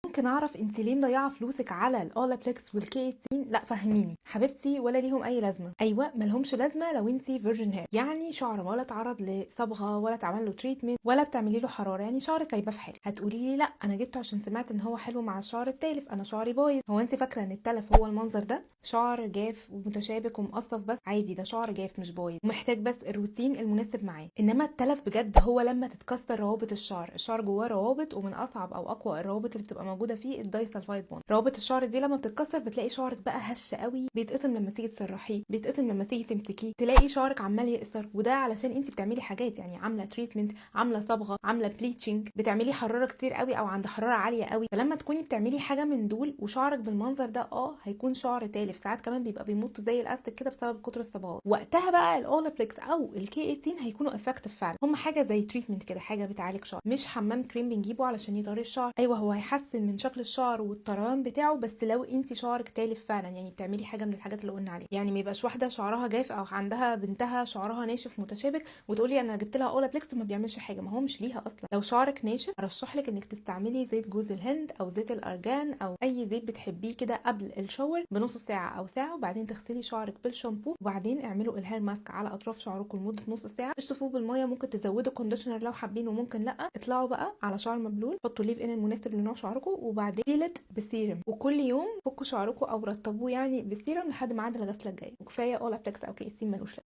ممكن اعرف انت ليه مضيعه فلوسك على الاولابلكس والكيسين؟ لا فهميني حبيبتي، ولا ليهم اي لازمه. ايوه ملهمش لازمه لو انت فيرجن هير، يعني شعر ولا اتعرض لصبغه ولا اتعمل له تريتمنت ولا بتعملي له حراره، يعني شعر سايباه في حاله. هتقولي لي لا انا جبته عشان سمعت ان هو حلو مع الشعر التالف، انا شعري بايظ. هو انت فاكره ان التلف هو المنظر ده؟ شعر جاف ومتشابك ومقصف بس عادي، ده شعر جاف مش بايظ، ومحتاج بس الروتين المناسب معاه. انما التلف بجد هو لما تتكسر روابط الشعر جواه روابط، ومن اصعب او اقوى الروابط اللي بتبقى موجوده فيه الدايسلفايد بوند. روابط الشعر دي لما بتتكسر بتلاقي شعرك بقى هش قوي، بيتقطم لما تيجي تسرحيه، بيتقطم لما تيجي تمسكيه، تلاقي شعرك عمال يقصر. وده علشان انت بتعملي حاجات، يعني عامله تريتمنت، عامله صبغه، عامله بليتشنج، بتعملي حراره كتير قوي او عند حراره عاليه قوي. فلما تكوني بتعملي حاجه من دول وشعرك بالمنظر ده هيكون شعر تالف، ساعات كمان بيبقى بيمط زي الاستك كده بسبب كتر الصبغات. وقتها بقى الاولابلكس او الكي 18 هيكونوا افكتيف فعلا. هم حاجه زي تريتمنت كده، حاجه بتعالج شعر، مش حمام كريم بنجيبه علشان يطري الشعر. ايوه هو هيحسن من شكل الشعر والطريان بتاعه، بس لو انت شعرك تالف فعلا، يعني بتعملي حاجه من الحاجات اللي قلنا عليها. يعني ما يبقاش واحده شعرها جاف او عندها بنتها شعرها ناشف متشابك وتقولي انا جبت لها اولابلكس وما بيعملش حاجه، ما هو مش ليها اصلا. لو شعرك ناشف ارشح لك انك تستعملي زيت جوز الهند او زيت الارجان او اي زيت بتحبيه كده قبل الشاور بنص ساعه او ساعه، وبعدين تغسلي شعرك بالشامبو، وبعدين اعملوا الهير ماسك على اطراف شعركم لمده نص ساعه. اشطفوه بالميه، ممكن تزودوا كونديشنر لو حابين وممكن لا. اطلعوا بقى على شعر مبلول، حطوا ليف ان المناسب لنوع شعركم، وبعدين ديلت بسيرم، وكل يوم فكوا شعركم او رطبوه يعني بسيرم لحد ميعاد الغسله الجايه. وكفايه اولابلكس او كيسين ملوش لازمه.